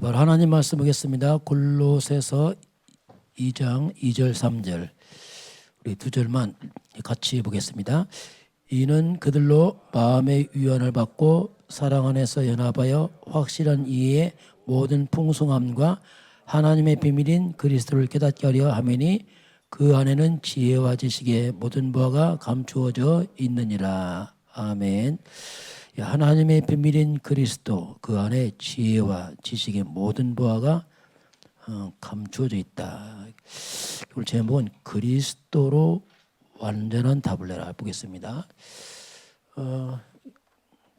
바로 하나님 말씀 보겠습니다. 골로새서 2장 2절 3절 우리 두 절만 같이 보겠습니다. 이는 그들로 마음의 위안을 받고 사랑 안에서 연합하여 확실한 이해의 모든 풍성함과 하나님의 비밀인 그리스도를 깨닫게 하려 하매니 그 안에는 지혜와 지식의 모든 보화가 감추어져 있느니라. 아멘. 하나님의 비밀인 그리스도 그 안에 지혜와 지식의 모든 보화가 감추어져 있다. 오늘 제목은 그리스도로 완전한 답을 내라 보겠습니다.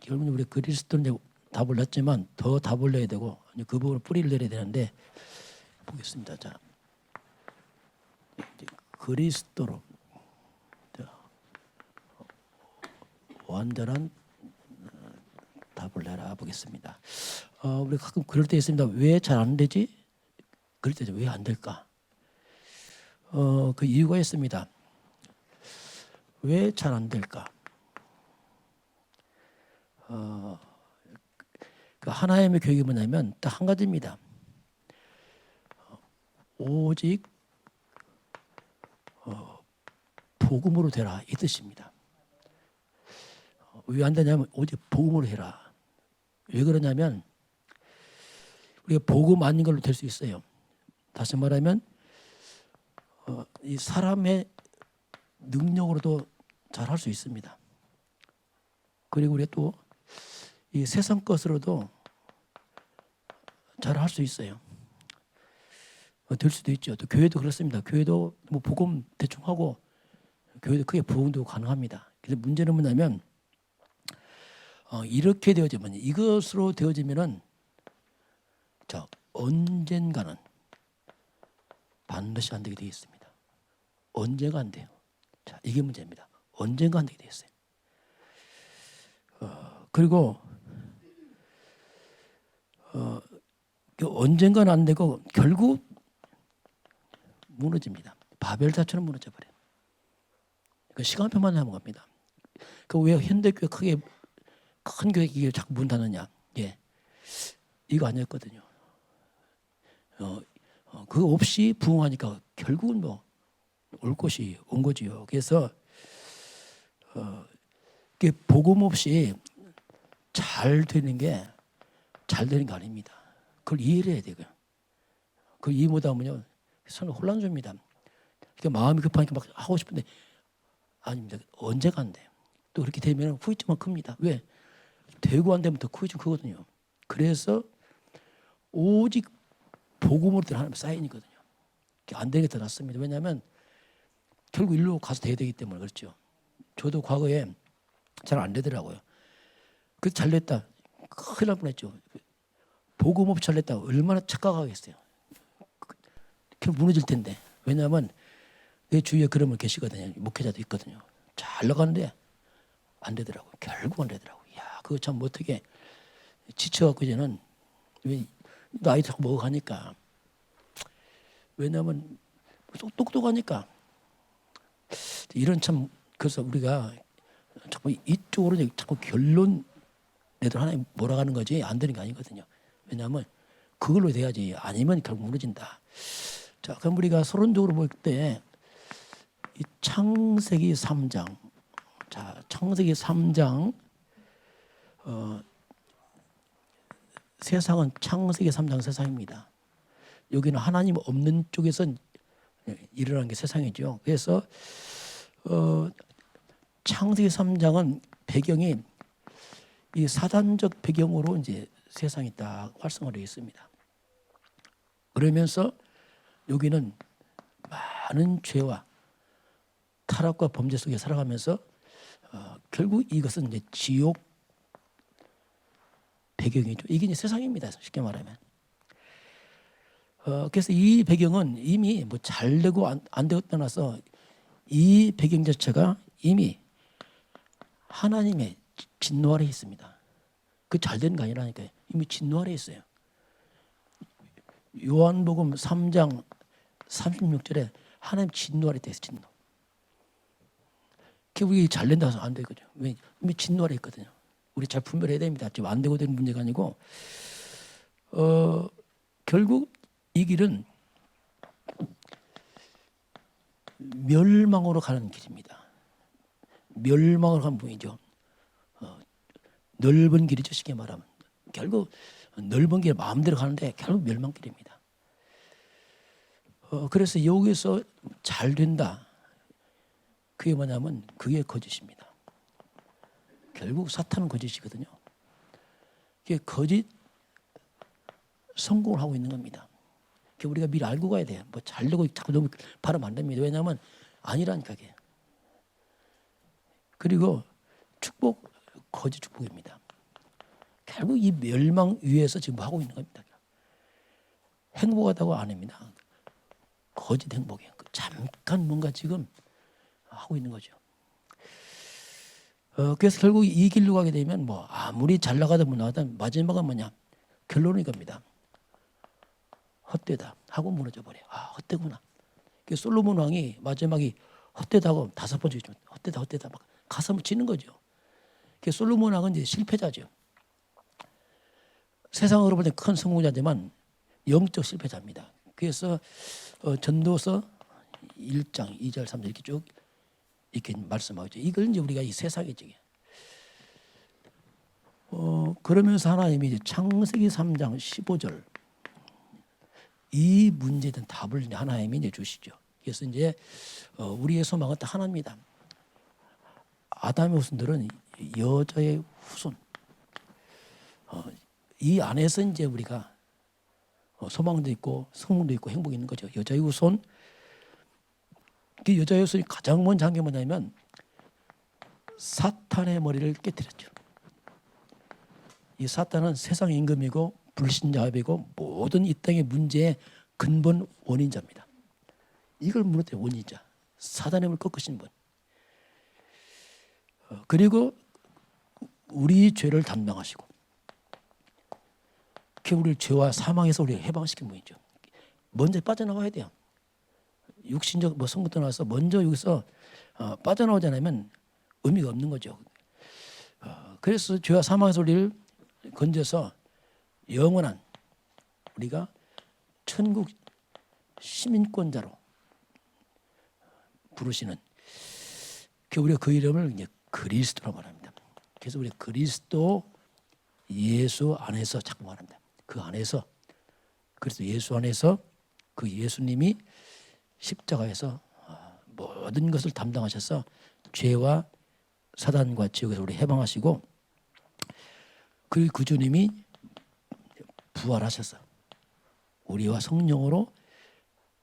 결국은 우리 그리스도는 답을 냈지만 더 답을 내야 되고 그 부분을 뿌리를 내려야 되는데 보겠습니다. 자, 그리스도로 완전한 답을 내라 보겠습니다. 우리 가끔 그럴 때 있습니다. 왜 잘 안 되지? 그럴 때 왜 안 될까? 그 이유가 있습니다. 왜 잘 안 될까? 그 하나님의 교육이 뭐냐면 딱 한 가지입니다. 오직 복음으로 되라 이 뜻입니다. 왜 안 되냐면 오직 복음으로 해라. 왜 그러냐면 우리가 복음 아닌 걸로 될 수 있어요. 다시 말하면 이 사람의 능력으로도 잘 할 수 있습니다. 그리고 우리가 또 이 세상 것으로도 잘 할 수 있어요. 될 수도 있죠. 또 교회도 그렇습니다. 교회도 뭐 복음 대충 하고 교회도 크게 부흥도 가능합니다. 그래서 문제는 뭐냐면 이렇게 되어지면 이것으로 되어지면은 자 언젠가는 반드시 안 되게 되어 있습니다. 언제가 안 돼요. 자 이게 문제입니다. 언젠가 안 되게 되어 있어요. 그리고 언젠가는 안 되고 결국 무너집니다. 바벨탑처럼 무너져 버려요. 그 시간표만 넘어갑니다. 그 왜 현대교회 크게 큰 교회 이게 자꾸 문 닫느냐? 예, 이거 아니었거든요. 그거 없이 부흥하니까 결국은 뭐 올 것이 온 거지요. 그래서 복음 없이 잘 되는 게 아닙니다. 그걸 이해를 해야 되고요. 그걸 이해 못하면요, 저는 혼란줍니다. 그러니까 마음이 급하니까 막 하고 싶은데 아닙니다. 언제가 안 돼요. 또 그렇게 되면 후유증은 큽니다. 왜? 되고 안 되면 더 후유증 크거든요. 그래서 오직 복음으로 된 하나님의 사인이거든요. 안 되는 게 더 낫습니다. 왜냐하면 결국 일로 가서 돼야 되기 때문에 그렇죠. 저도 과거에 잘 안 되더라고요. 그 잘 됐다. 큰일 날 뻔했죠. 복음 없이 잘 됐다. 얼마나 착각하겠어요. 결국 무너질 텐데. 왜냐하면 내 주위에 그런 분 계시거든요. 목회자도 있거든요. 잘 나가는데 안 되더라고요. 결국 안 되더라고요. 야, 그거 참 어떻게 지쳐갖고 이제는 왜 나이 자꾸 먹어가니까. 왜냐하면 똑똑하니까. 이런 참 그래서 우리가 자꾸 이쪽으로 자꾸 결론 내도 하나님 몰아가는 거지 안 되는 게 아니거든요. 왜냐하면 그걸로 돼야지 아니면 결국 무너진다. 자, 그럼 우리가 서론적으로 볼 때 이 창세기 3장, 자 창세기 3장 세상은 창세기 3장 세상입니다. 여기는 하나님 없는 쪽에서 일어난 게 세상이죠. 그래서 창세기 3장은 배경이 이 사단적 배경으로 이제 세상이 딱 활성화되어 있습니다. 그러면서 여기는 많은 죄와 타락과 범죄 속에 살아가면서 결국 이것은 이제 지옥 배경이죠. 이게 이제 세상입니다. 쉽게 말하면. 그래서 이 배경은 이미 뭐 잘 되고 안 되고 떠나서 이 배경 자체가 이미 하나님의 진노 아래 있습니다. 그 잘 되는 거 아니라니까요. 이미 진노 아래 있어요. 요한복음 3장 36절에 하나님 진노 아래 있어요. 진노. 우리 잘 된다 해서 안 되거든요. 왜? 이미 진노 아래 있거든요. 우리 잘 분별해야 됩니다. 지금 안 되고 되는 문제가 아니고 결국 이 길은 멸망으로 가는 길입니다. 멸망으로 가는 분이죠. 넓은 길이죠. 쉽게 말하면. 결국 넓은 길 마음대로 가는데 결국 멸망길입니다. 그래서 여기서 잘 된다. 그게 뭐냐면 그게 거짓입니다. 결국 사탄은 거짓이거든요. 그게 거짓 성공을 하고 있는 겁니다. 우리가 미리 알고 가야 돼요. 뭐 잘 되고 자꾸 너무 바라면 안 됩니다. 왜냐하면 아니라니까 그게. 그리고 축복 거짓 축복입니다. 결국 이 멸망 위에서 지금 하고 있는 겁니다. 행복하다고 안 합니다. 거짓 행복이에요. 잠깐 뭔가 지금 하고 있는 거죠. 그래서 결국 이 길로 가게 되면 뭐 아무리 잘 나가든 못 나가든 마지막은 뭐냐? 결론이 겁니다. 헛되다 하고 무너져 버려. 헛되구나. 솔로몬 왕이 마지막이 헛되다고 5번째 좀 헛되다 막 가슴을 치는 거죠. 솔로몬 왕은 이제 실패자죠. 세상으로 볼 때 큰 성공자지만 영적 실패자입니다. 그래서 전도서 1장 2절 3절 이렇게 쭉 이렇게 말씀하죠. 이걸 이제 우리가 이 세상이지. 그러면서 하나님이 이제 창세기 3장 15절 이 문제에 대한 답을 이제 하나님이 이제 주시죠. 그래서 이제 우리의 소망은 딱 하나입니다. 아담의 후손들은 여자의 후손. 이 안에서 이제 우리가 소망도 있고 성공도 있고 행복이 있는 거죠. 여자의 후손. 그 여자의 후손이 가장 먼저 한 게 뭐냐면 사탄의 머리를 깨뜨렸죠. 이 사탄은 세상 임금이고 불신자업이고 모든 이 땅의 문제의 근본 원인자입니다. 이걸 무너뜨린 원인자. 사단의 힘을 꺾으신 분. 그리고 우리 죄를 담당하시고 우리 죄와 사망에서 우리를 해방시킨 분이죠. 먼저 빠져나가야 돼요. 육신적 성부 떠나서 먼저 여기서 빠져나오지 않으면 의미가 없는 거죠. 그래서 죄와 사망에서 우리를 건져서 영원한 우리가 천국 시민권자로 부르시는 우리가 그 이름을 이제 그리스도라고 말합니다. 그래서 우리 그리스도 예수 안에서 자꾸 말합니다. 그 안에서 그래서 예수 안에서 그 예수님이 십자가에서 모든 것을 담당하셔서 죄와 사단과 지옥에서 우리 해방하시고 그 주님이 부활하셔서 우리와 성령으로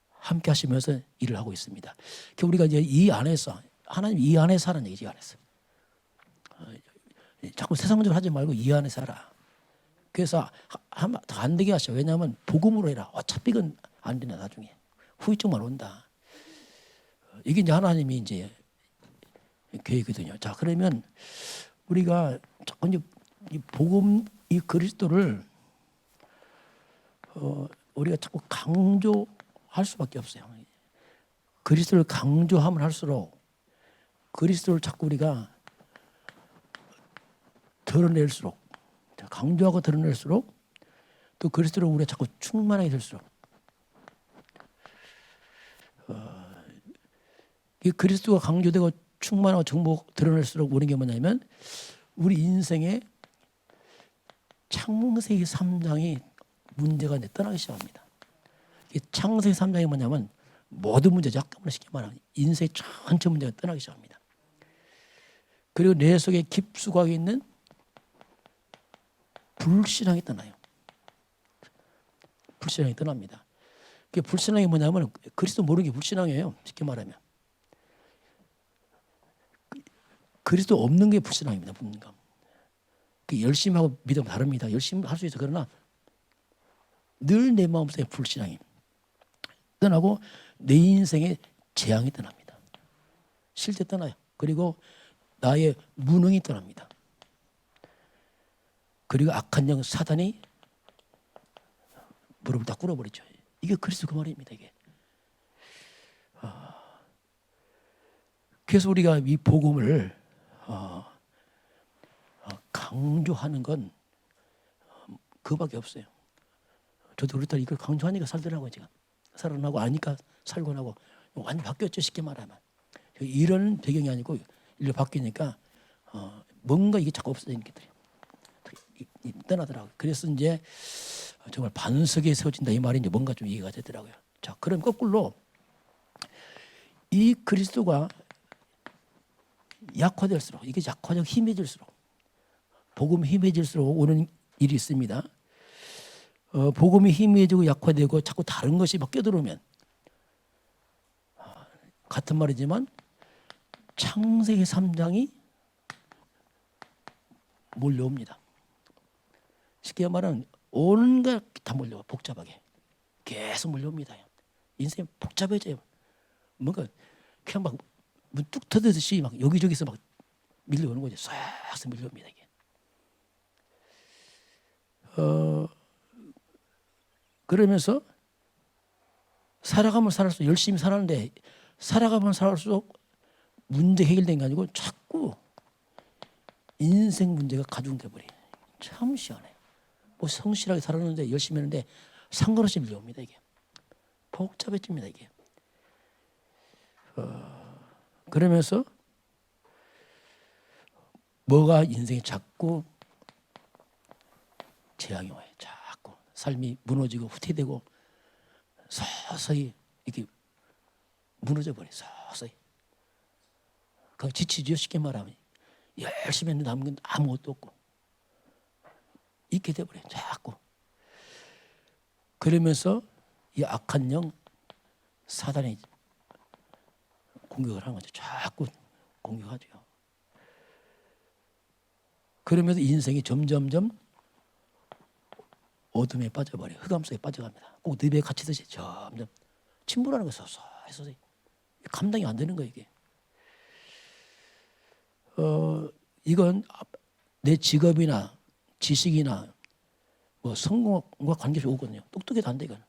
함께 하시면서 일을 하고 있습니다. 우리가 이제 이 안에서 하나님 이 안에 사는 얘기지. 이 안에서 자꾸 세상적으로 하지 말고 이 안에 살아. 그래서 안 되게 하셔. 왜냐하면 복음으로 해라. 어차피 이건 안 되나 나중에 후유증만 온다. 이게 이제 하나님이 이제 계획이거든요. 자, 그러면 우리가 자꾸 이제 이 복음 이 그리스도를 우리가 자꾸 강조할 수밖에 없어요. 그리스도를 강조하면 할수록 그리스도를 자꾸 우리가 드러낼수록 강조하고 드러낼수록 또 그리스도를 우리가 자꾸 충만하게 될수록 이 그리스도가 강조되고 충만하고 정복 드러낼수록 오는 게 뭐냐면 우리 인생의 창세기 3장이 문제가 떠나기 시작합니다. 이 창세기 3장이 뭐냐면 모든 문제죠. 약간만 쉽게 말하면 인생의 전체 문제가 떠나기 시작합니다. 그리고 내 속에 깊숙하게 있는 불신앙이 떠나요. 불신앙이 떠납니다. 그 불신앙이 뭐냐면 그리스도 모르는 게 불신앙이에요. 쉽게 말하면 그리스도 없는 게 불신앙입니다. 열심히 하고 믿으면 다릅니다. 열심히 할 수 있어. 그러나 늘 내 마음속에 불신앙이 떠나고 내 인생에 재앙이 떠납니다. 실제 떠나요. 그리고 나의 무능이 떠납니다. 그리고 악한 영 사단이 무릎을 다 꿇어버리죠. 이게 그리스도 그 말입니다. 이게. 그래서 우리가 이 복음을 강조하는 건 그밖에 없어요. 저도 그렇다 이걸 강조하니까 살더라고요. 제가 살아나고 아니까 살고 나고 완전 바뀌었죠. 쉽게 말하면. 이런 배경이 아니고 일로 바뀌니까 뭔가 이게 자꾸 없어지는 게 떠나더라고요. 그래서 이제 정말 반석에 세워진다 이 말이 이제 뭔가 좀 이해가 되더라고요. 자, 그럼 거꾸로 이 그리스도가 약화될수록 이게 약화적 힘해질수록 복음이 힘해질수록 오는 일이 있습니다. 복음이 힘해지고 약화되고 자꾸 다른 것이 막 껴들어오면 같은 말이지만 창세기 3장이 몰려옵니다. 쉽게 말하면 온갖 다 몰려와. 복잡하게 계속 몰려옵니다. 인생이 복잡해져요. 뭔가 그냥 막 뚝 터지듯이 막 여기저기서 막 밀려오는 거죠. 싹 밀려옵니다. 이게. 그러면서 살아가면 살아서 열심히 살았는데 살아가면 살아갈수록 문제 해결된 게 아니고 자꾸 인생 문제가 가중돼 버려요. 참 시원해. 뭐 성실하게 살았는데 열심히 했는데 상관없이 밀려옵니다. 이게 복잡해집니다. 이게. 그러면서 뭐가 인생이 자꾸 재앙이 와요. 자꾸 삶이 무너지고 후퇴되고 서서히 이렇게 무너져 버려요. 서서히. 그 지치죠. 쉽게 말하면 열심히 했는데 남은 건 아무것도 없고 있게 돼버려요. 자꾸. 그러면서 이 악한 영 사단이 공격을 하는 거죠. 자꾸 공격하죠. 그러면서 인생이 점점점 어둠에 빠져버려요. 흑암 속에 빠져갑니다. 꼭 늪에 갇히듯이 점점 침몰하는 거예요. 서서히. 감당이 안 되는 거예요. 이게. 이건 내 직업이나 지식이나 뭐 성공과 관계없이 오거든요. 똑똑해도 안 돼, 이건.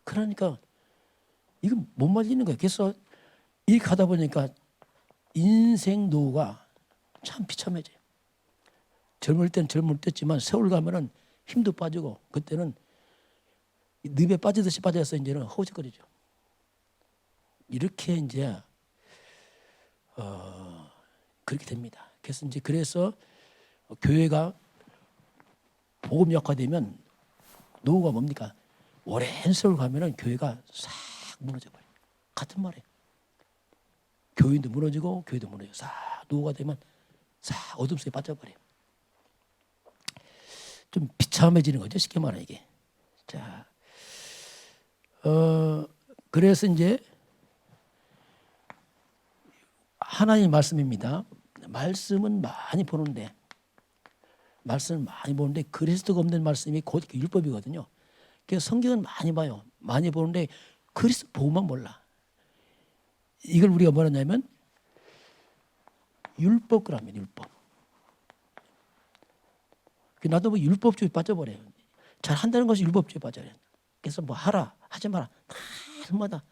그러니까 이건 못 말리는 거예요. 그래서 이렇게 하다 보니까 인생 노후가 참 비참해져요. 젊을 때는 젊을 때지만 세월 가면은 힘도 빠지고 그때는 늪에 빠지듯이 빠져서 이제는 허우적거리죠. 이렇게 이제 그렇게 됩니다. 그래서 교회가 복음 약화되면 노후가 뭡니까? 오랜 세월 가면은 교회가 싹 무너져 버려. 같은 말이에요. 교인도 무너지고 교회도 무너지고 싹 노후가 되면 싹 어둠 속에 빠져버려. 좀 비참해지는 거죠. 쉽게 말하면 이게. 자, 그래서 이제 하나님의 말씀입니다. 말씀은 많이 보는데 그리스도가 없는 말씀이 곧 율법이거든요. 그래서 성경은 많이 봐요. 많이 보는데 그리스도 보고만 몰라. 이걸 우리가 뭐라냐면 율법이랍니다. 율법. 나도 뭐 율법주의 빠져버려요. 잘 한다는 것이 율법주의 빠져요. 그래서 뭐 하라 하지 마라 다 한마다.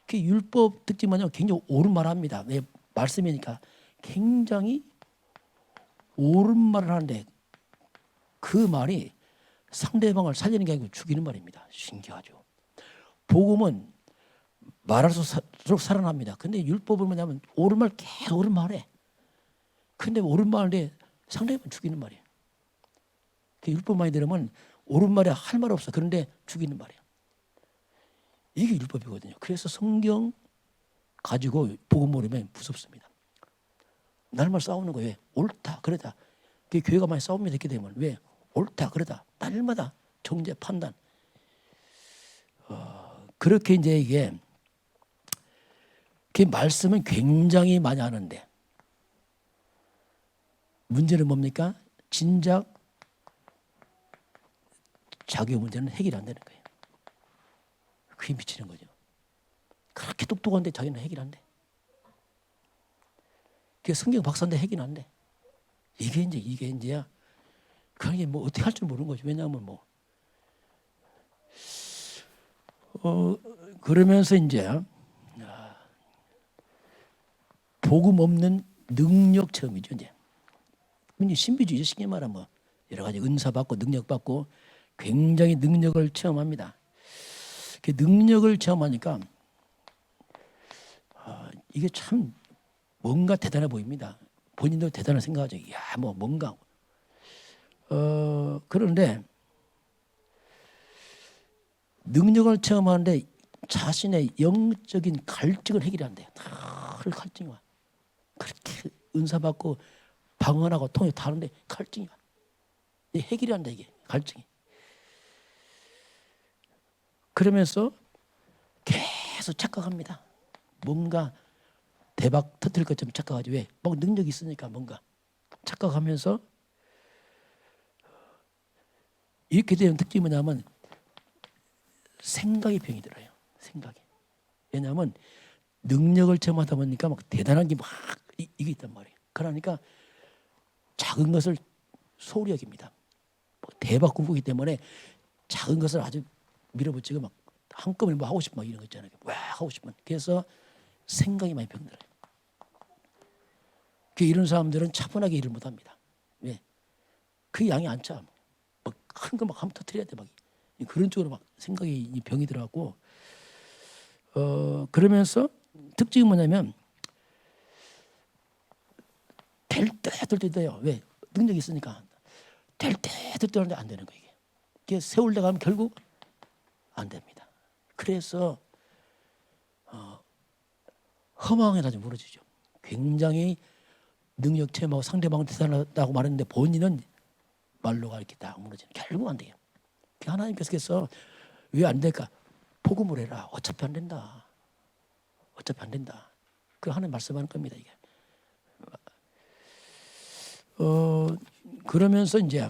그 율법 특징은요 굉장히 옳은 말합니다. 내 말씀이니까 굉장히 옳은 말을 하는데 그 말이 상대방을 살리는 게 아니고 죽이는 말입니다. 신기하죠. 복음은 말할수록 살아납니다. 근데 율법은 뭐냐면 옳은 말 계속 옳은 말해. 근데 옳은 말인데 상대방은 죽이는 말이에요. 그 율법 많이 들으면 옳은 말에 할 말 없어. 그런데 죽이는 말이에요. 이게 율법이거든요. 그래서 성경 가지고 복음 모르면 무섭습니다. 날마다 싸우는 거예요. 왜? 옳다 그러다. 그 교회가 많이 싸움이 됐게 되면 왜? 옳다 그러다. 날마다 정죄 판단. 그렇게 이제 이게 그 말씀은 굉장히 많이 하는데 문제는 뭡니까? 진작 자기 문제는 해결이 안 되는 거예요. 그게 미치는 거죠. 그렇게 똑똑한데 자기는 해결 안 돼. 그 성경 박사인데 해결 안 돼. 이게 이제야 그게 뭐 어떻게 할 줄 모르는 거죠. 왜냐하면 뭐 그러면서 이제 복음 없는 능력 체험이죠. 이제 신비주의 쉽게 말하면 뭐 여러 가지 은사 받고 능력 받고 굉장히 능력을 체험합니다. 그 능력을 체험하니까 이게 참 뭔가 대단해 보입니다. 본인도 대단한 생각하죠. 야, 뭔가. 그런데 능력을 체험하는데 자신의 영적인 갈증을 해결한대요. 늘 갈증이 와. 그렇게 은사받고 방언하고 통역 다 하는데 갈증이 와. 해결이 한다 이게 갈증이. 그러면서 계속 착각합니다. 뭔가 대박 터뜨릴 것처럼 착각하지. 왜? 막 능력이 있으니까 뭔가 착각하면서 이렇게 되는 특징이 뭐냐면 생각이 병이 들어요. 생각이. 왜냐하면 능력을 체험하다 보니까 막 대단한 게 막 이게 있단 말이에요. 그러니까 작은 것을 소홀히 여깁니다. 대박 꿈꾸기 때문에 작은 것을 아주 밀어붙이고 막 한꺼번에 뭐 하고 싶은 막 이런 거 있잖아요. 와 하고 싶은. 그래서 생각이 많이 병들어요. 이런 사람들은 차분하게 일을 못합니다. 왜? 그 양이 안 차. 막 큰 거 막 한번 터뜨려야 돼. 막 그런 쪽으로 막 생각이 병이 들어갖고 그러면서 특징이 뭐냐면 될 때 돼요. 왜? 능력이 있으니까 될 때 하는데 안 되는 거예요. 이게 세울 때 가면 결국 안 됩니다. 그래서 허망에 아주 무너지죠. 굉장히 능력 체험하고 상대방은 대단하다고 말했는데 본인은 말로가 이렇게 딱 무너지는 결국 안 돼요. 하나님께서 왜 안 될까? 복음을 해라. 어차피 안 된다. 어차피 안 된다. 그 하나님 말씀하는 겁니다. 이게. 그러면서 이제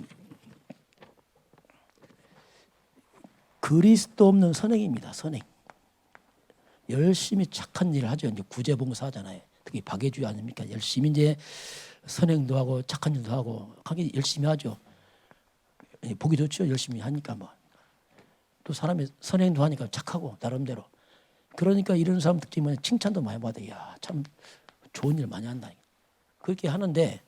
그리스도 없는 선행입니다. 선행. 열심히 착한 일을 하죠. 이제 구제봉사하잖아요. 특히 박예주의 아닙니까? 열심히 이제 선행도 하고 착한 일도 하고 하기 열심히 하죠. 보기 좋죠. 열심히 하니까 뭐. 또 사람이 선행도 하니까 착하고 나름대로. 그러니까 이런 사람 특징은 칭찬도 많이 받아요. 야, 참 좋은 일 많이 한다. 그렇게 하는데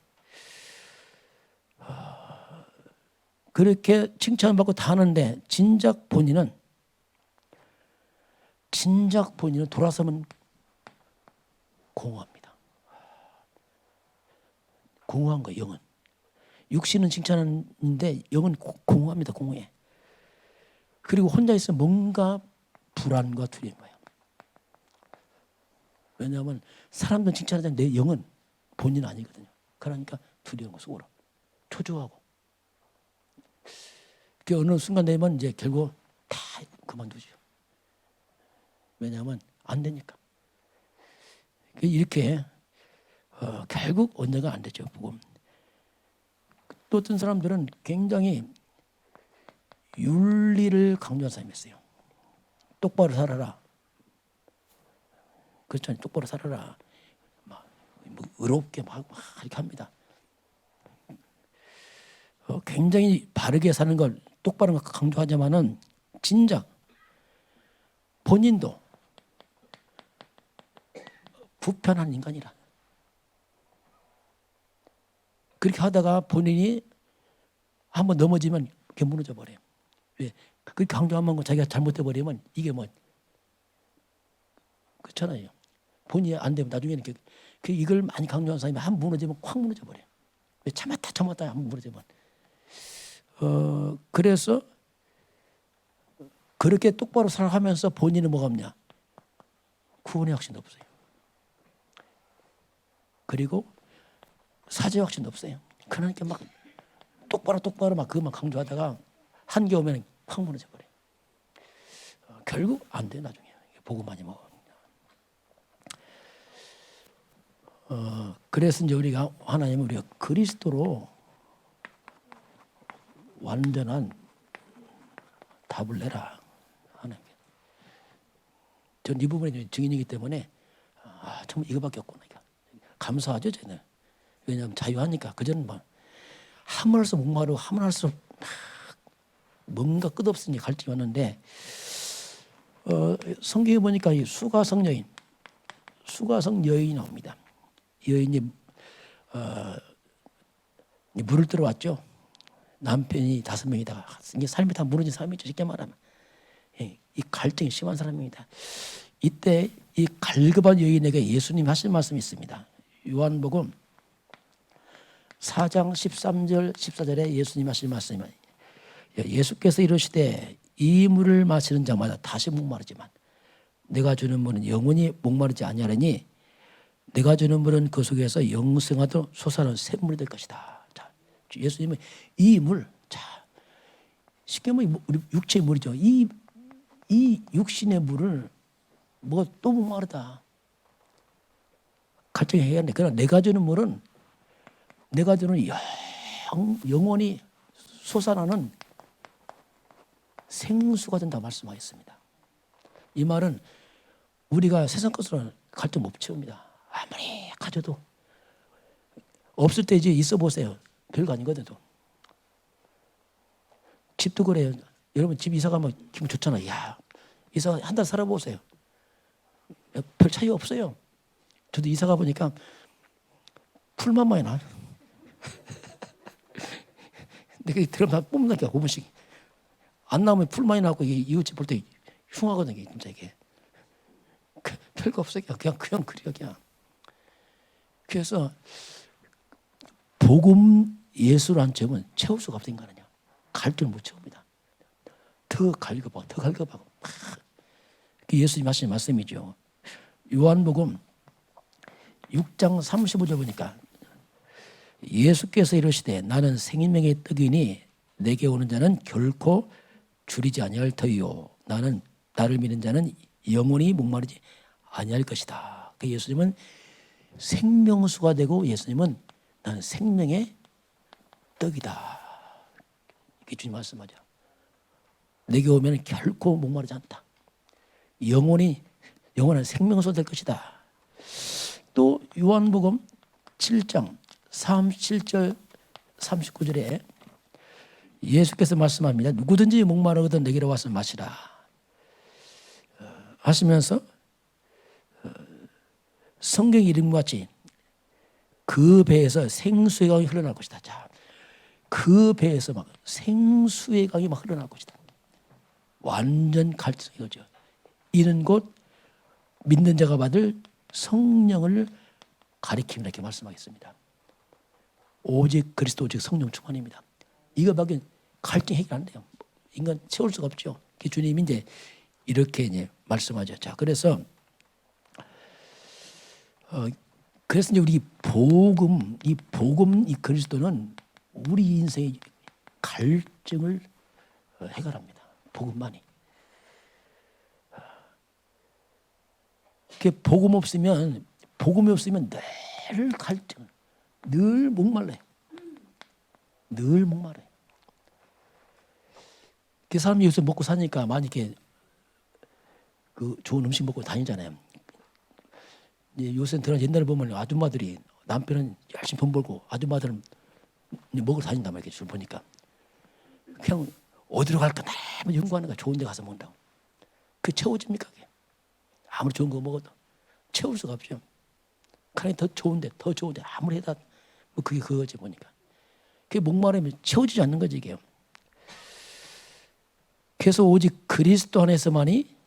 그렇게 칭찬받고 다 하는데 진작 본인은 돌아서면 공허합니다. 공허한 거예요. 영은. 육신은 칭찬하는데 영은 공허합니다. 공허해. 그리고 혼자 있으면 뭔가 불안과 두려움이 와요. 왜냐하면 사람들은 칭찬하지만 내 영은 본인 아니거든요. 그러니까 두려운 거 속으로 초조하고. 그 어느 순간 되면 이제 결국 다 그만두죠. 왜냐하면 안 되니까. 이렇게 결국 언제가 안 되죠. 복음. 또 어떤 사람들은 굉장히 윤리를 강조한 사람이 있어요. 똑바로 살아라. 그렇잖아요. 똑바로 살아라. 뭐 의롭게 막 이렇게 합니다. 굉장히 바르게 사는 걸 똑바로 강조하지만은 진작 본인도 불편한 인간이라. 그렇게 하다가 본인이 한번 넘어지면 그게 무너져 버려요. 왜? 그렇게 강조하면 자기가 잘못해 버리면 이게 뭐 그렇잖아요. 본인이 안 되면 나중에는 이걸 많이 강조한 사람이 한 번 무너지면 콱 무너져 버려요. 왜? 참았다 한 번 무너지면. 그래서 그렇게 똑바로 살아가면서 본인은 뭐가 없냐? 구원의 확신도 없어요. 그리고 사죄 확신도 없어요. 그러니까 막 똑바로 막 그것만 강조하다가 한계 오면 확 무너져 버려요. 결국 안 돼 나중에. 보고만이 먹어. 그래서 이제 우리가 그리스도로 완전한 답을 내라 하는 게. 전 이 부분에 증인이기 때문에 참 이거밖에 없구나. 감사하죠, 저는. 왜냐하면 자유하니까. 그전은 뭐 하면 할수록 목마르고 하면 할수록 뭔가 끝없이 갈증이 왔는데 성경에 보니까 이 수가성 여인이 나옵니다. 여인이 물을 들어왔죠. 남편이 5명이다가 이게 삶이 다 무너진 삶이죠. 쉽게 말하면 이 갈등이 심한 사람입니다. 이때 이 갈급한 여인에게 예수님 하신 말씀이 있습니다. 요한복음 4장 13절 14절에 예수님 하신 말씀이 예수께서 이르시되 이 물을 마시는 자마다 다시 목마르지만 내가 주는 물은 영원히 목마르지 아니하리니 내가 주는 물은 그 속에서 영생하도록 솟아나는 샘물이 될 것이다. 자, 예수님은 이 물, 자, 쉽게 말하면 우리 육체의 물이죠. 이 육신의 물을 뭐 또 목마르다. 갈등해야 하는데 그러나 내가 주는 물은 내가 주는 영원히 솟아나는 생수가 된다고 말씀하겠습니다. 이 말은 우리가 세상 것으로는 갈등 못 채웁니다. 아무리 가져도 없을 때 이제 있어 보세요. 별거 아니거든요. 집도 그래요. 여러분 집 이사 가면 기분 좋잖아요. 야, 이사 한 달 살아보세요. 별 차이 없어요. 저도 이사 가 보니까 풀만 많이 나. 근데 들어만 뽑는다니까 5분씩 안 나오면 풀 많이 나고 이웃집 볼 때 흉하거든요. 진짜 이게 별거 없어요. 그냥 그려 그냥. 그래서 복음 예수라는 점은 채울 수가 없는 거 아니냐. 갈등을 못 채웁니다. 더 갈급하고. 예수님 하신 말씀이죠. 요한복음 6장 35절 보니까 예수께서 이르시되 나는 생명의 떡이니 내게 오는 자는 결코 줄이지 아니할 터이요 나는 나를 믿는 자는 영원히 목마르지 아니할 것이다. 그 예수님은 생명수가 되고 예수님은 나는 생명의 떡이다. 이렇게 주님 말씀하죠. 내게 오면 결코 목마르지 않다. 영원한 생명수 될 것이다. 또 요한복음 7장 37절 39절에 예수께서 말씀합니다. 누구든지 목마르거든 내게로 와서 마시라 하시면서 성경 이름과 같이 그 배에서 생수의 강이 흘러날 것이다. 자, 그 배에서 막 생수의 강이 막 흘러날 것이다. 완전 갈증 이거죠. 이는 곧 믿는 자가 받을 성령을 가리킴이라 이렇게 말씀하겠습니다. 오직 그리스도 오직 성령 충만입니다. 이거밖에 갈등 해결 안 돼요. 인간 채울 수가 없죠. 주님이 이제 이렇게 이제 말씀하죠. 자, 그래서 이제 우리 복음 이 그리스도는 우리 인생의 갈증을 해결합니다. 복음이 없으면 늘 갈증, 늘 목말라요. 늘 목말라요. 그 사람이 요새 먹고 사니까 많이 이렇게 그 좋은 음식 먹고 다니잖아요. 요새 옛날에 보면 아줌마들이 남편은 열심히 돈 벌고 아줌마들은 먹으러 다닌단 말이에요. 줄 보니까 그냥 어디로 갈까 너무 연구하는 거야. 좋은 데 가서 먹는다고. 그게 채워집니까? 그게? 아무리 좋은 거 먹어도 채울 수가 없죠. 그러니 더 좋은데 아무리 해다 뭐 그게 그거지 보니까. 그게 목마르면 채워지지 않는 거지 이게요. 그래서 오직 그리스도 안에서만이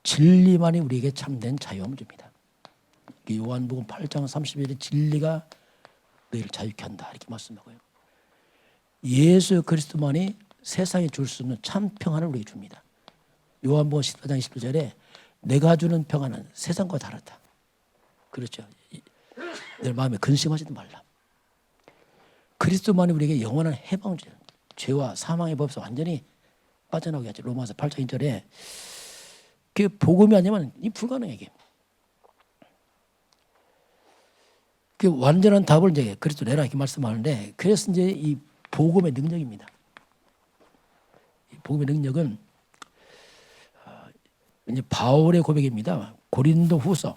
진리만이 우리에게 참된 자유함을 줍니다. 요한복음 8장 31절에 진리가 너희를 자유케 한다 이렇게 말씀하고요. 예수 그리스도만이 세상에 줄 수 없는 참 평안을 우리에게 줍니다. 요한복음 14장 29절에 내가 주는 평안은 세상과 다르다. 그렇죠. 내 마음에 근심하지도 말라. 그리스도만이 우리에게 영원한 해방을 줘요. 죄와 사망의 법에서 완전히 빠져나오게 하죠. 로마서 8장 1절에 그 복음이 아니면 이 불가능해. 그 완전한 답을 이제 그리스도 내라 이렇게 말씀하는데 그래서 이제 이 복음의 능력입니다. 이 복음의 능력은 이제 바울의 고백입니다. 고린도후서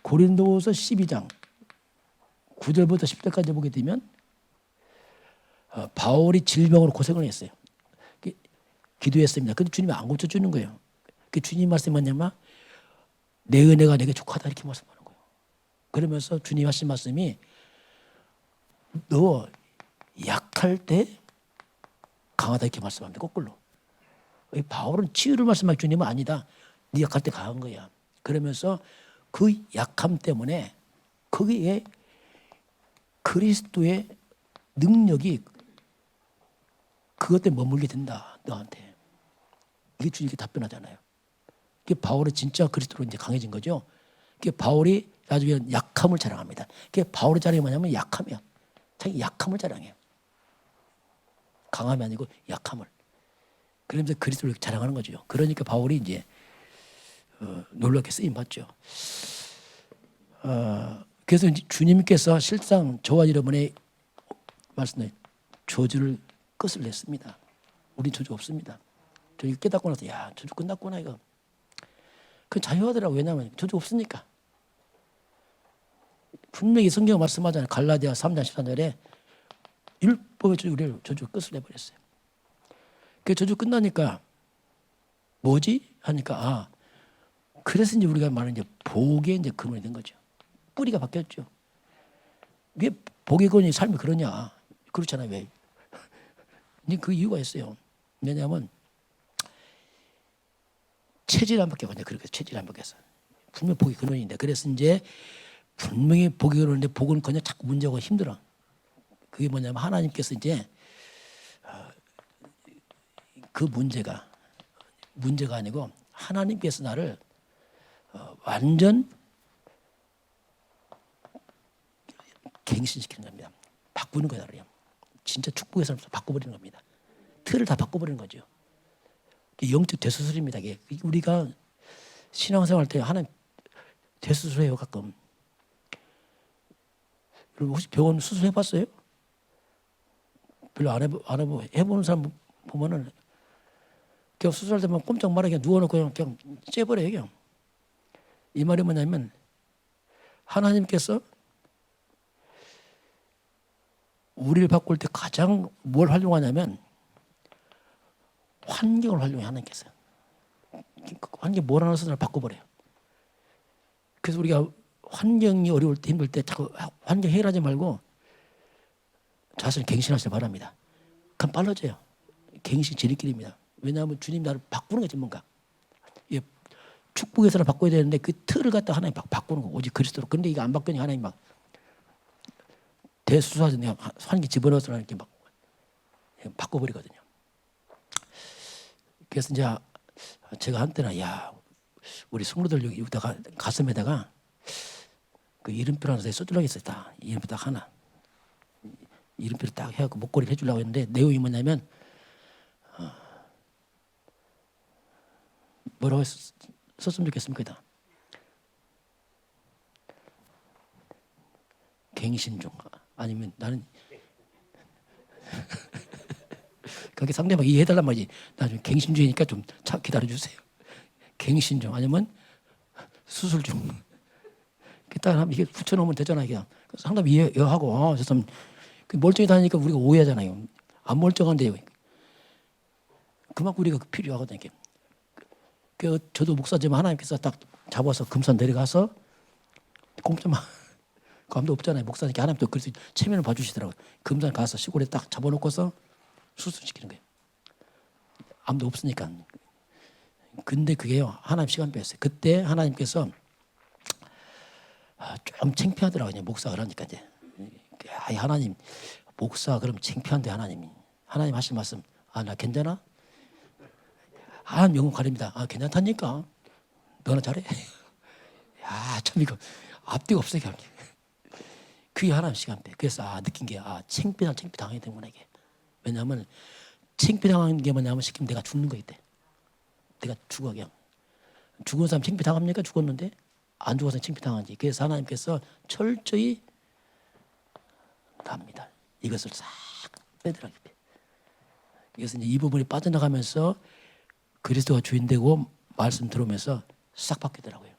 12장 9절부터 10절까지 보게 되면 바울이 질병으로 고생을 했어요. 기도했습니다. 근데 주님이 안 고쳐주는 거예요. 그 주님 말씀이 뭐냐면 내 은혜가 내게 족하다 이렇게 말씀하는 거예요. 그러면서 주님 하신 말씀이 너 약할 때 강하다 이렇게 말씀합니다. 거꾸로. 바울은 치유를 말씀할 주님은 아니다. 네 약할 때 강한 거야. 그러면서 그 약함 때문에 거기에 그리스도의 능력이 그것 때문에 머물게 된다. 너한테. 이게 주님께 답변하잖아요. 그게 바울이 진짜 그리스도로 이제 강해진 거죠. 그게 바울이 나중에 약함을 자랑합니다. 그게 바울의 자랑이 뭐냐면 약함이야. 자기 약함을 자랑해요. 강함이 아니고 약함을. 그러면서 그리스도를 자랑하는 거죠. 그러니까 바울이 이제 놀랍게 쓰임 받죠. 그래서 이제 주님께서 실상 저와 여러분의 말씀에 저주를 끝을 냈습니다. 우리 저주 없습니다. 저 이거 깨닫고 나서 야 저주 끝났구나 이거. 그 자유하더라고. 왜냐하면 저주 없으니까. 분명히 성경 말씀하잖아요. 갈라디아 3장 14절에 율법의 저주 끝을 내버렸어요. 그 저주 끝나니까 뭐지? 하니까 그래서 이제 우리가 말하는 이제 복의 이제 근원이 된 거죠. 뿌리가 바뀌었죠. 왜 복의 근원이 삶이 그러냐? 그렇잖아요. 왜? 그 이유가 있어요. 왜냐하면 체질 안 바뀌었거든요. 그렇게 체질 안 바뀌었어. 분명 복의 근원인데 그래서 이제 분명히 복이 그러는데 복은 그냥 자꾸 문제가 힘들어. 그게 뭐냐면 하나님께서 이제 그 문제가 아니고 하나님께서 나를 완전 갱신시키는 겁니다. 바꾸는 거야. 나를. 진짜 축복의 삶을 바꿔버리는 겁니다. 틀을 다 바꿔버리는 거죠. 영적 대수술입니다. 이게 우리가 신앙생활 때 하나님 대수술해요 가끔. 여러분 혹시 병원 수술해봤어요? 별로 안 해보는 사람 보면은 그냥 수술할 때만 꼼짝 말하게 누워놓고 그냥 째버려요. 그냥. 이 말이 뭐냐면 하나님께서 우리를 바꿀 때 가장 뭘 활용하냐면 환경을 활용해. 하나님께서 환경이 뭘 하나 쓰나 바꿔버려요. 그래서 우리가 환경이 어려울 때 힘들 때 자꾸 환경 해결하지 말고 자신을 갱신하시길 바랍니다. 그럼 빨라져요. 갱신 지름길입니다. 왜냐하면 주님 나를 바꾸는 게 전문가. 축복에서는 바꿔야 되는데 그 틀을 갖다 하나님 바꾸는 거 오직 그리스도로. 근데 이거 안 바뀌니 하나님 막 대수사에서 내가 환기 집어넣어서 이렇게 막 바꿔버리거든요. 그래서 이제 제가 한때는 우리 성도들 여기다가 가슴에다가 그 이름표 하나 써주려고 했어요. 딱 이름표 딱 하나. 이름표를 딱 해갖고 목걸이를 해주려고 했는데 내용이 뭐냐면 뭐라고 썼으면 좋겠습니까? 갱신 중 아니면 나는 그렇게 상대방 이해해달란 말이지. 나중에 갱신 중이니까 좀 기다려주세요. 갱신 중 아니면 수술 중. 딱 하면 이게 붙여놓으면 되잖아요. 그냥 상담 이해하고 저 사람 멀쩡히 다니니까 우리가 오해하잖아요. 안 멀쩡한데 그만큼 우리가 필요하거든요. 저도 목사지만 하나님께서 딱 잡아서 금산 내려가서 공짜만 감도 없잖아요. 목사님께 하나님도 그래서 체면을 봐주시더라고요. 금산 가서 시골에 딱 잡아놓고서 수술시키는 거예요. 아무도 없으니까. 근데 그게요. 하나님 시간 뺐어요. 그때 하나님께서 좀 창피하더라고요. 목사가 그러니까 이제 하나님 목사 그럼 창피한데 하나님 하신 말씀 나 괜찮아? 하나님 영혼 가립니다. 괜찮다니까. 너나 잘해. 참 이거 앞뒤가 없어요. 그게 하나님 시간대. 그래서 느낀 게 창피 당해야 되는구나 이게. 왜냐하면 창피 당하는 게 뭐냐면 시키면 내가 죽는 거 이때. 내가 죽어 그냥. 죽은 사람 창피 당합니까? 죽었는데 안 죽어서 창피 당하지. 그래서 하나님께서 철저히 합니다. 이것을 싹 빼더라고요. 그래서 이제 이 부분이 빠져나가면서 그리스도가 주인되고 말씀 들어오면서 싹 바뀌더라고요.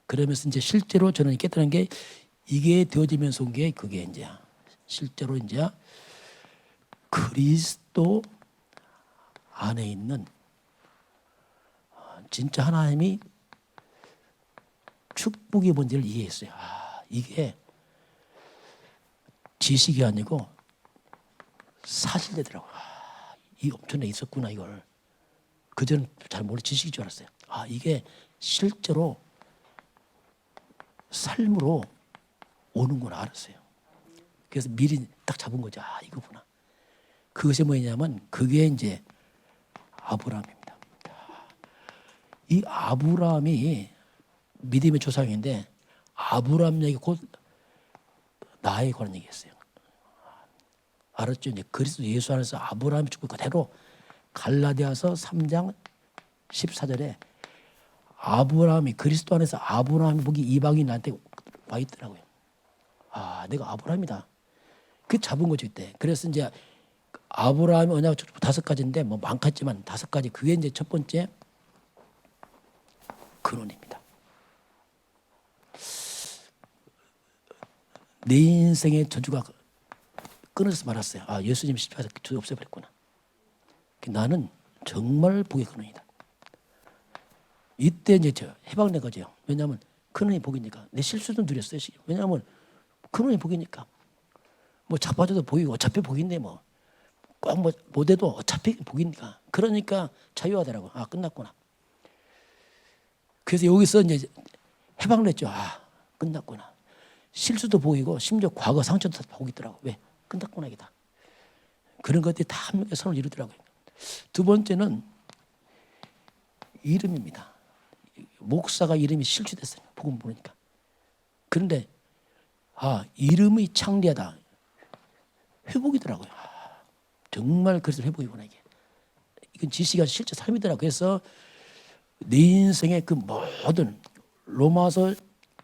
그러면서 이제 실제로 저는 깨달은 게 이게 되어지면서 온 게 그게 이제 실제로 이제 그리스도 안에 있는 진짜 하나님이 축복의 문제를 이해했어요. 이게 지식이 아니고 사실되더라고요. 이 엄청나게 있었구나 이걸. 그전엔 잘 모르는 지식인 줄 알았어요. 이게 실제로 삶으로 오는구나 알았어요. 그래서 미리 딱 잡은 거죠. 이거구나. 그것이 뭐냐면 그게 이제 아브라함입니다. 이 아브라함이 믿음의 조상인데 아브라함 얘기 곧 나에 관한 얘기했어요. 알았죠? 이제 그리스도 예수 안에서 아브라함이 죽고 그대로 갈라디아서 3장 14절에 아브라함이 그리스도 안에서 아브라함이 보기 이방인한테 와 있더라고요. 내가 아브라함이다. 그 잡은 거죠 이때. 그래서 이제 아브라함의 언약 5가지인데 뭐 많겠지만 5가지 그게 이제 첫 번째 근원입니다. 내 인생의 저주가 끊어서 말았어요. 예수님 십자가에서 저주 없애버렸구나. 나는 정말 복의 근원이다. 이때 이제 해방된 거죠. 왜냐하면 근원이 복이니까. 내 실수도 누렸어요. 왜냐하면 근원이 복이니까. 뭐 자빠져도 복이고 어차피 복인데 뭐 꼭 뭐 못해도 어차피 복이니까. 그러니까 자유하더라고. 끝났구나. 그래서 여기서 이제 해방을 했죠. 끝났구나. 실수도 복이고 심지어 과거 상처도 다 복이더라고. 왜? 끝났구나 이다. 그런 것들이 다 함께 선을 이루더라고요. 두 번째는 이름입니다. 목사가 이름이 실추됐어요. 복음 모르니까. 그런데 이름이 창대하다. 회복이더라고요. 정말 그래서 회복이구나 이게. 이건 지식이 실제 삶이더라고요. 그래서 내 인생의 그 모든 로마서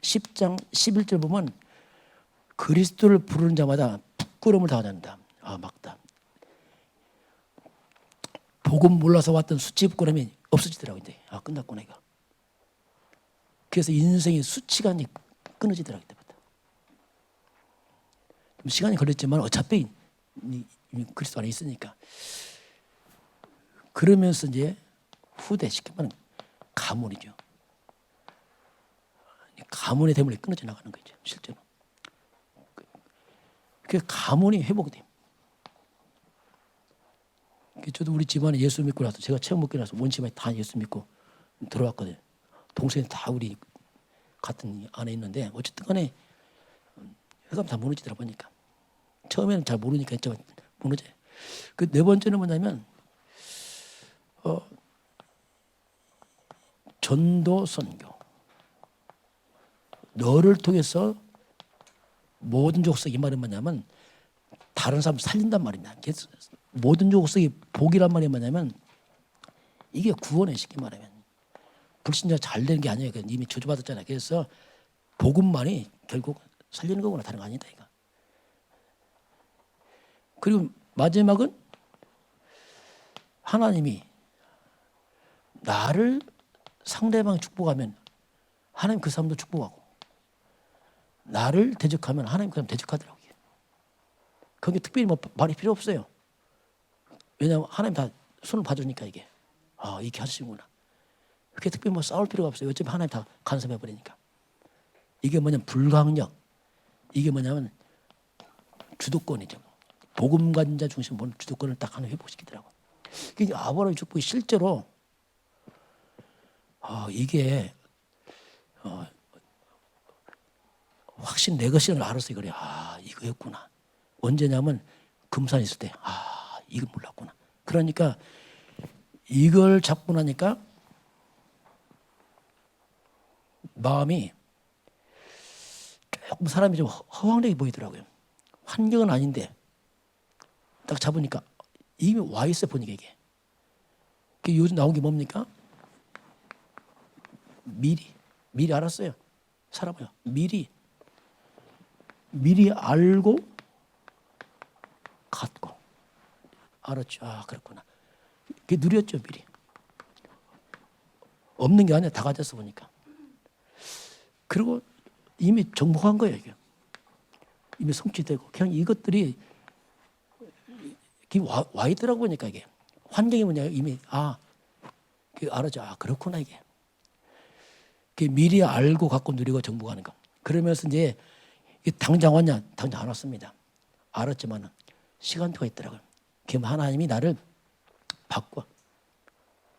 10장 11절 보면 그리스도를 부르는 자마다 부끄러움을 당한다. 막다. 복음 몰라서 왔던 수치 부끄러움이 없어지더라고요. 이제. 끝났구나 이거. 그래서 인생의 수치가 끊어지더라고요. 그때부터. 좀 시간이 걸렸지만 어차피 그리스도 안에 있으니까. 그러면서 이제 후대 시키면 가문이죠. 가문의 대물이 끊어져 나가는 거죠. 실제로. 그 가문이 회복이 돼요. 저도 우리 집안에 예수 믿고 나서 제가 처음 먹고 나서 온 집안에 다 예수 믿고 들어왔거든요. 동생이 다 우리 같은 안에 있는데 어쨌든 간에 회감 다 무너지더라 보니까. 처음에는 잘 모르니까 무너져요. 그 네 번째는 뭐냐면 전도 선교. 너를 통해서 모든 족속이 이 말은 뭐냐면 다른 사람 살린단 말이냐. 모든 족속이 복이란 말이 뭐냐면 이게 구원의 쉽게 말하면 불신자 잘 되는 게 아니에요. 이미 저주받았잖아요. 그래서 복음만이 결국 살리는 거구나. 다른 거 아니다 이거. 그리고 마지막은 하나님이 나를 상대방 축복하면 하나님 그 사람도 축복하고 나를 대적하면 하나님 그 사람 대적하더라고요. 거기 특별히 뭐 말이 필요 없어요. 왜냐하면 하나님 다 손을 봐주니까 이게 이렇게 하시구나. 그렇게 특별히 뭐 싸울 필요가 없어요. 어차피 하나님 다 간섭해버리니까. 이게 뭐냐면 불강력. 이게 뭐냐면 주도권이죠. 복음 가진 자 중심 보는 주도권을 딱 하나 회복시키더라고. 이게 아브라함의 축복이 실제로 이게 확신 내 것을 알아서 그래. 이거였구나. 언제냐면 금산에 있을 때 이걸 몰랐구나. 그러니까 이걸 잡고 나니까 마음이 조금 사람이 좀 허황되게 보이더라고요. 환경은 아닌데 딱 잡으니까 이미 와 있어 보니까 이게. 요즘 나온 게 뭡니까? 미리 알았어요. 사람이요. 미리 알고 갖고 알았죠. 그렇구나. 그게 누렸죠 미리. 없는 게 아니라 다 가졌어 보니까. 그리고 이미 정복한 거예요 이게. 이미 성취되고 그냥 이것들이 와 있더라고 보니까 이게. 환경이 뭐냐 이미 알았죠. 그렇구나 이게. 미리 알고 갖고 누리고 정복하는 거. 그러면서 이제 당장 왔냐? 당장 안 왔습니다. 알았지만 시간표가 있더라고요. 그럼 하나님이 나를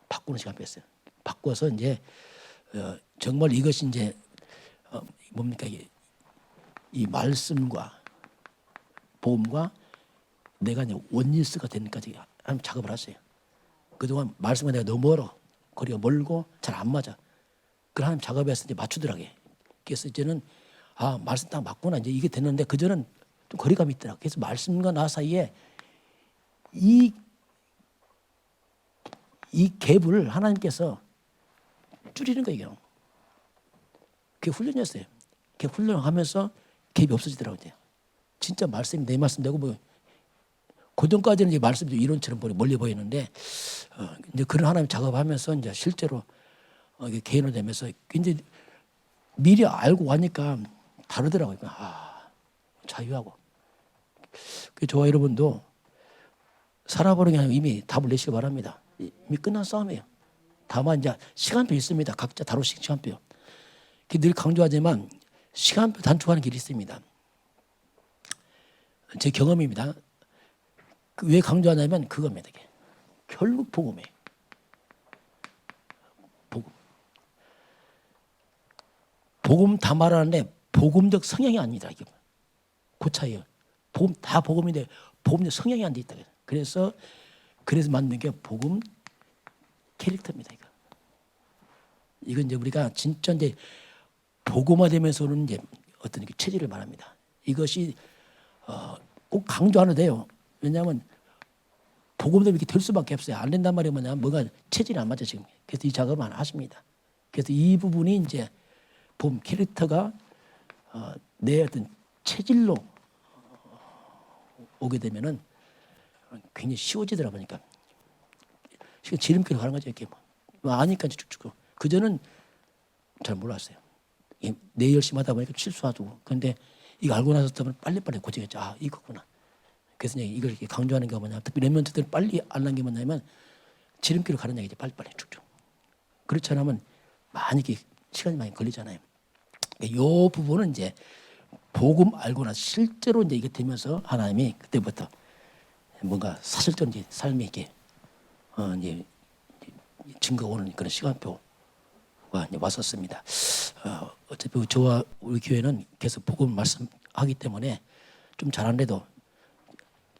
바꾸는 시간표였어요. 바꿔서 이제 정말 이것이 이제 뭡니까 이 말씀과 복음과 내가 이제 원리스가 되는까지 하나님 작업을 하세요. 그동안 말씀과 내가 너무 멀어, 거리가 멀고 잘 안 맞아. 그 하나님 작업에서 이제 맞추더라고요. 그래서 이제는 말씀 딱 맞구나 이제 이게 됐는데 그 전은 좀 거리감이 있더라. 그래서 말씀과 나 사이에 이 갭을 하나님께서 줄이는 거예요. 그게 훈련이었어요. 그게 훈련하면서 갭이 없어지더라고요. 진짜 말씀이 내 말씀 되고 뭐 고전까지는 이제 말씀이 이론처럼 멀리 보이는데 이제 그런 하나님 작업하면서 이제 실제로 개인화 되면서 이제 미리 알고 가니까 다르더라고요. 자유하고. 저와 여러분도 살아보는 게 아니고 이미 답을 내시기 바랍니다. 이미 끝난 싸움이에요. 다만 이제 시간표 있습니다. 각자 다룰 시간표. 늘 강조하지만 시간표 단축하는 길이 있습니다. 제 경험입니다. 왜 강조하냐면 그겁니다. 결국 복음이에요. 복음 다 말하는데 복음적 성향이 아닙니다. 이게 그 차이예요. 복음 다 복음인데 복음적 성향이 안 돼 있다. 그래서 만든 게 복음 캐릭터입니다. 이건 이제 우리가 진짜 이제 복음화되면서는 이제 어떤 체질을 말합니다. 이것이 꼭 강조 안 해도 돼요. 왜냐하면 복음대로 이렇게 될 수밖에 없어요. 안 된단 말이 뭐냐면 뭔가 체질이 안 맞아 지금. 그래서 이 작업을 안 하십니다. 그래서 이 부분이 이제 복음 캐릭터가 내 어떤 체질로 오게 되면은 굉장히 쉬워지더라 보니까 지름길로 가는 거죠. 이렇게 아니까 쭉쭉. 그전은 잘 몰랐어요. 내 열심히 하다 보니까 실수하고. 그런데 이거 알고 나서 빨리빨리 고치겠죠. 이거구나. 그래서 이걸 이렇게 강조하는 게 뭐냐. 특히 랩런트들은 빨리 알는 게 뭐냐면 지름길로 가는 얘기죠. 빨리빨리 쭉쭉. 그렇지 않으면 시간이 많이 걸리잖아요. 이 부분은 이제 복음 알고 나서 실제로 이제 이게 되면서 하나님이 그때부터 뭔가 사실적인 이제 삶이 이렇게 이제 증거가 오는 그런 시간표가 이제 왔었습니다. 어차피 저와 우리 교회는 계속 복음 말씀하기 때문에 좀 잘 안 돼도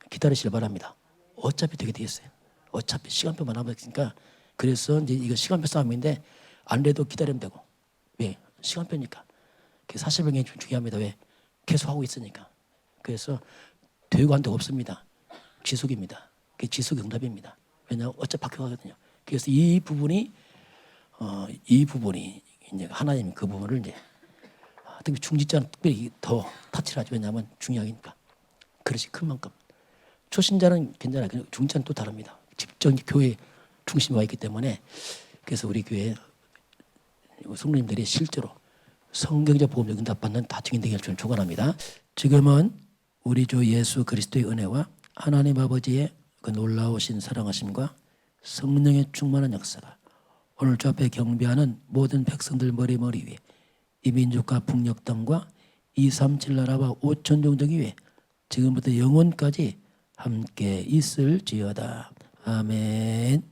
기다리시길 바랍니다. 어차피 되게 되겠어요. 어차피 시간표만 남았으니까 그래서 이제 이거 시간표 싸움인데 안 돼도 기다리면 되고 왜 시간표니까. 사실은 굉장히 중요합니다. 왜 계속 하고 있으니까. 그래서 되고 안 되고 없습니다. 지속입니다. 그게 지속의 응답입니다. 왜냐하면 어차피 바뀌어가거든요. 그래서 이 부분이 이제 하나님 그 부분을 이제 특히 중직자는 특별히 더 타치를 하죠. 왜냐하면 중요하니까. 그릇이 큰 만큼. 초신자는 괜찮아요. 중직자는 또 다릅니다. 직접 교회 중심에 와 있기 때문에 그래서 우리 교회 성도님들이 실제로 성경적 복음적 응답받는 다 증인되기를 저는 축원합니다. 지금은 우리 주 예수 그리스도의 은혜와 하나님 아버지의 그 놀라우신 사랑하심과 성령의 충만한 역사가 오늘 주 앞에 경배하는 모든 백성들 머리 위에 이 민족과 북녘 땅과 237 나라와 5천 종족 위에 지금부터 영원까지 함께 있을지어다. 아멘.